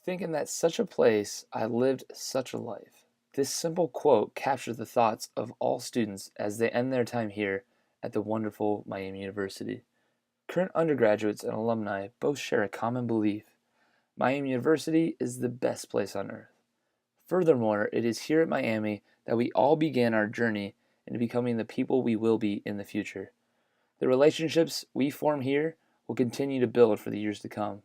Thinking that such a place I lived such a life. This simple quote captures the thoughts of all students as they end their time here at the wonderful Miami University. Current undergraduates and alumni both share a common belief: Miami University is the best place on earth. Furthermore, it is here at Miami that we all began our journey into becoming the people we will be in the future. The relationships we form here will continue to build for the years to come.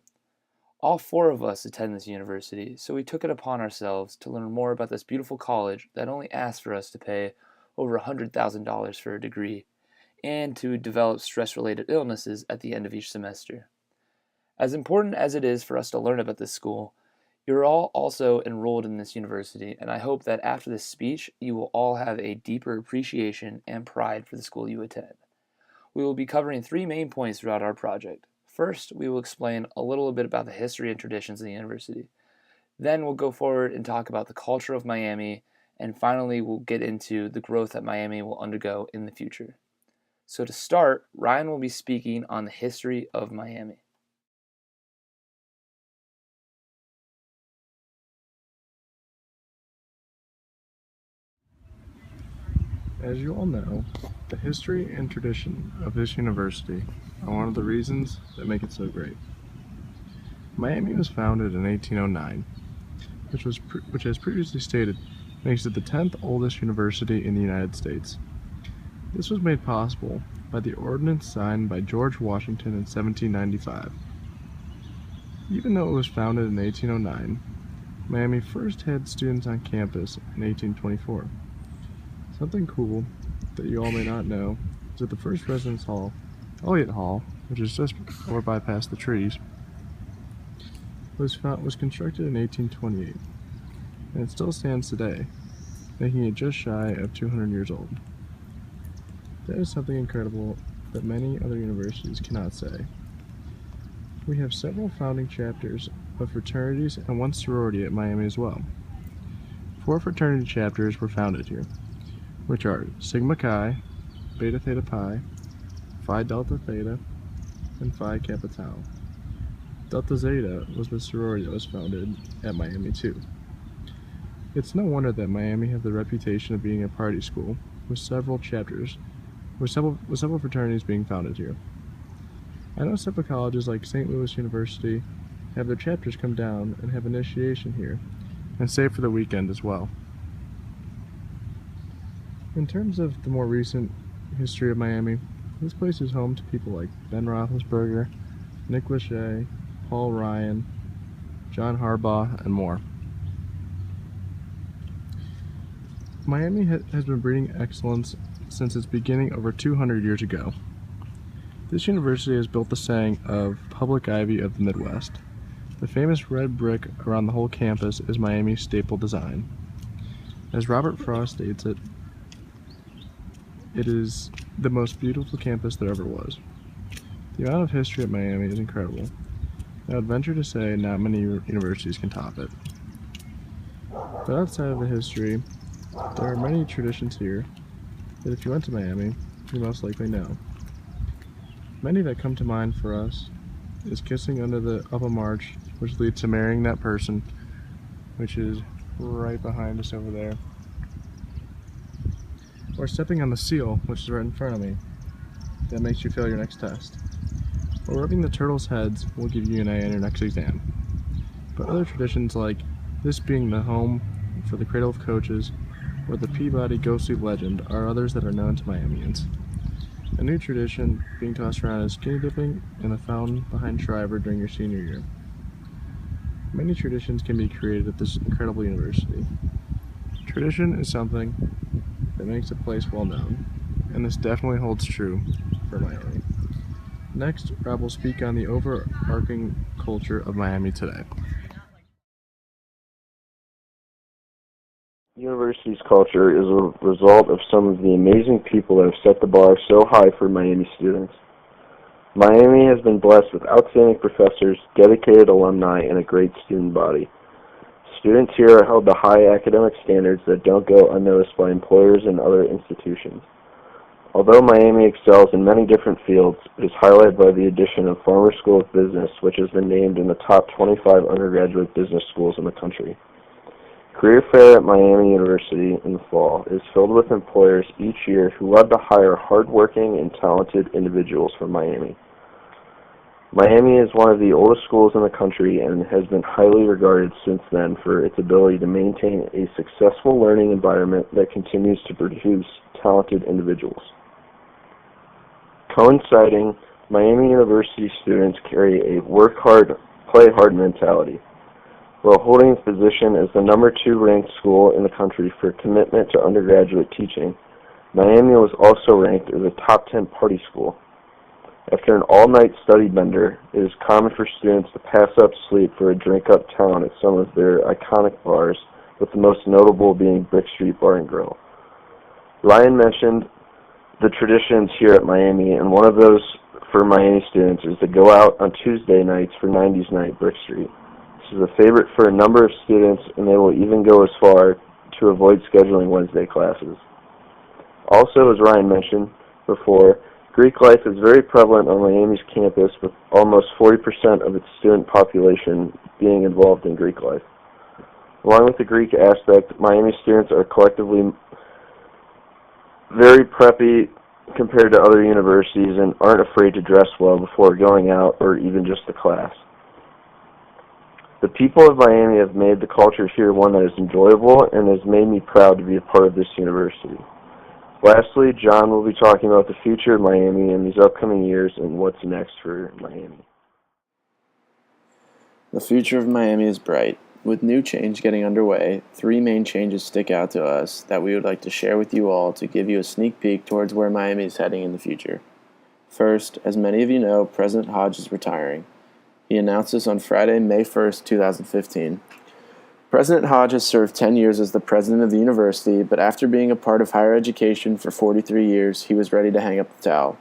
All four of us attend this university, so we took it upon ourselves to learn more about this beautiful college that only asks for us to pay over $100,000 for a degree and to develop stress-related illnesses at the end of each semester. As important as it is for us to learn about this school, you're all also enrolled in this university, and I hope that after this speech, you will all have a deeper appreciation and pride for the school you attend. We will be covering three main points throughout our project. First, we will explain a little bit about the history and traditions of the university. Then we'll go forward and talk about the culture of Miami, and finally we'll get into the growth that Miami will undergo in the future. So to start, Ryan will be speaking on the history of Miami. As you all know, the history and tradition of this university are one of the reasons that make it so great. Miami was founded in 1809, which as previously stated, makes it the 10th oldest university in the United States. This was made possible by the ordinance signed by George Washington in 1795. Even though it was founded in 1809, Miami first had students on campus in 1824. Something cool that you all may not know is that the first residence hall, Elliott Hall, which is just over by past the trees, was constructed in 1828, and it still stands today, making it just shy of 200 years old. That is something incredible that many other universities cannot say. We have several founding chapters of fraternities and one sorority at Miami as well. 4 fraternity chapters were founded here, which are Sigma Chi, Beta Theta Pi, Phi Delta Theta, and Phi Kappa Tau. Delta Zeta was the sorority that was founded at Miami too. It's no wonder that Miami has the reputation of being a party school, with several chapters, with several fraternities being founded here. I know several colleges like St. Louis University have their chapters come down and have initiation here, and stay for the weekend as well. In terms of the more recent history of Miami, this place is home to people like Ben Roethlisberger, Nick Lachey, Paul Ryan, John Harbaugh, and more. Miami has been breeding excellence since its beginning over 200 years ago. This university has built the saying of Public Ivy of the Midwest. The famous red brick around the whole campus is Miami's staple design. As Robert Frost states it is the most beautiful campus there ever was. The amount of history at Miami is incredible. I would venture to say not many universities can top it. But outside of the history, there are many traditions here that if you went to Miami, you most likely know. Many that come to mind for us is kissing under the Upham Arch, which leads to marrying that person, which is right behind us over there. Or stepping on the seal, which is right in front of me, that makes you fail your next test. Or rubbing the turtles' heads will give you an A on your next exam. But other traditions like this being the home for the Cradle of Coaches or the Peabody Ghostly Legend are others that are known to Miamians. A new tradition being tossed around is skinny dipping in the fountain behind Shriver during your senior year. Many traditions can be created at this incredible university. Tradition is something that makes a place well known, and this definitely holds true for Miami. Next, Rob will speak on the overarching culture of Miami today. The university's culture is a result of some of the amazing people that have set the bar so high for Miami students. Miami has been blessed with outstanding professors, dedicated alumni, and a great student body. Students here are held to high academic standards that don't go unnoticed by employers and other institutions. Although Miami excels in many different fields, it is highlighted by the addition of Farmer School of Business, which has been named in the top 25 undergraduate business schools in the country. Career Fair at Miami University in the fall is filled with employers each year who love to hire hardworking and talented individuals from Miami. Miami is one of the oldest schools in the country and has been highly regarded since then for its ability to maintain a successful learning environment that continues to produce talented individuals. Coinciding, Miami University students carry a work hard, play hard mentality. While holding its position as the number 2 ranked school in the country for commitment to undergraduate teaching, Miami was also ranked as a top 10 party school. After an all-night study bender, it is common for students to pass up sleep for a drink uptown at some of their iconic bars, with the most notable being Brick Street Bar and Grill. Ryan mentioned the traditions here at Miami, and one of those for Miami students is to go out on Tuesday nights for 90s Night Brick Street. This is a favorite for a number of students, and they will even go as far to avoid scheduling Wednesday classes. Also, as Ryan mentioned before, Greek life is very prevalent on Miami's campus, with almost 40% of its student population being involved in Greek life. Along with the Greek aspect, Miami students are collectively very preppy compared to other universities and aren't afraid to dress well before going out or even just to class. The people of Miami have made the culture here one that is enjoyable and has made me proud to be a part of this university. Lastly, John will be talking about the future of Miami in these upcoming years and what's next for Miami. The future of Miami is bright. With new change getting underway, 3 main changes stick out to us that we would like to share with you all to give you a sneak peek towards where Miami is heading in the future. First, as many of you know, President Hodge is retiring. He announced this on Friday, May 1st, 2015. President Hodge has served 10 years as the president of the university, but after being a part of higher education for 43 years, he was ready to hang up the towel.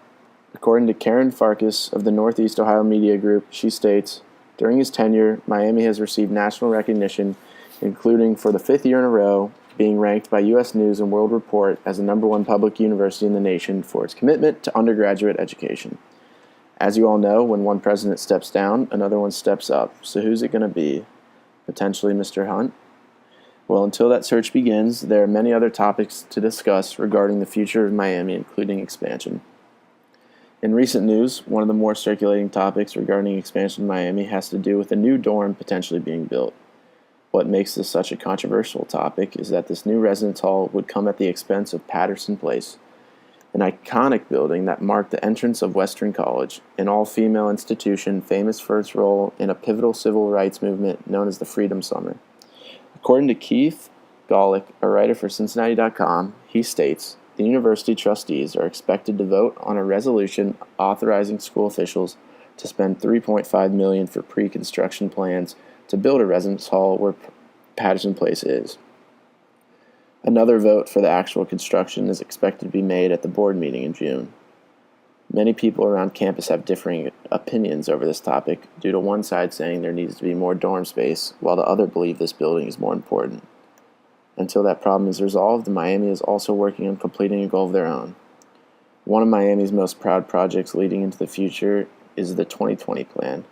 According to Karen Farkas of the Northeast Ohio Media Group, she states, "During his tenure, Miami has received national recognition, including for the 5th year in a row, being ranked by U.S. News and World Report as the #1 public university in the nation for its commitment to undergraduate education. As you all know, when one president steps down, another one steps up. So who's it going to be? Potentially Mr. Hunt? Well, until that search begins, there are many other topics to discuss regarding the future of Miami, including expansion. In recent news, one of the more circulating topics regarding expansion in Miami has to do with a new dorm potentially being built. What makes this such a controversial topic is that this new residence hall would come at the expense of Patterson Place, an iconic building that marked the entrance of Western College, an all-female institution famous for its role in a pivotal civil rights movement known as the Freedom Summer. According to Keith Golick, a writer for Cincinnati.com, he states, "The university trustees are expected to vote on a resolution authorizing school officials to spend $3.5 million for pre-construction plans to build a residence hall where Patterson Place is. Another vote for the actual construction is expected to be made at the board meeting in June. Many people around campus have differing opinions over this topic, due to one side saying there needs to be more dorm space, while the other believe this building is more important. Until that problem is resolved, Miami is also working on completing a goal of their own. One of Miami's most proud projects leading into the future is the 2020 plan.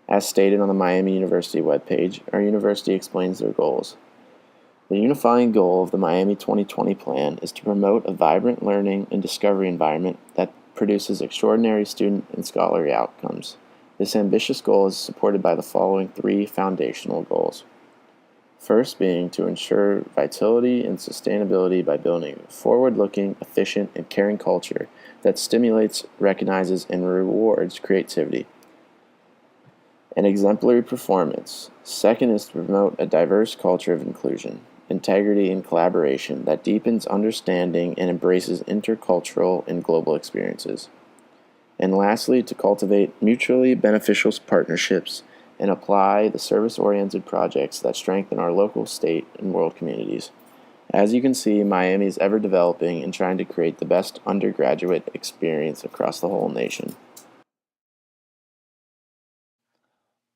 As stated on the Miami University webpage, our university explains their goals. The unifying goal of the Miami 2020 plan is to promote a vibrant learning and discovery environment that produces extraordinary student and scholarly outcomes. This ambitious goal is supported by the following 3 foundational goals. First being to ensure vitality and sustainability by building a forward-looking, efficient, and caring culture that stimulates, recognizes, and rewards creativity. An exemplary performance. Second is to promote a diverse culture of inclusion, integrity, and collaboration that deepens understanding and embraces intercultural and global experiences. And lastly, to cultivate mutually beneficial partnerships and apply the service-oriented projects that strengthen our local, state, and world communities. As you can see, Miami is ever developing and trying to create the best undergraduate experience across the whole nation.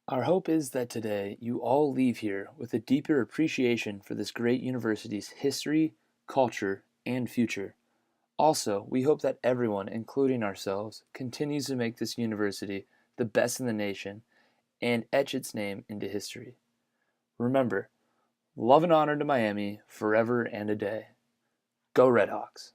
Our hope is that today you all leave here with a deeper appreciation for this great university's history, culture, and future. Also, we hope that everyone, including ourselves, continues to make this university the best in the nation and etch its name into history. Remember, love and honor to Miami forever and a day. Go Red Hawks!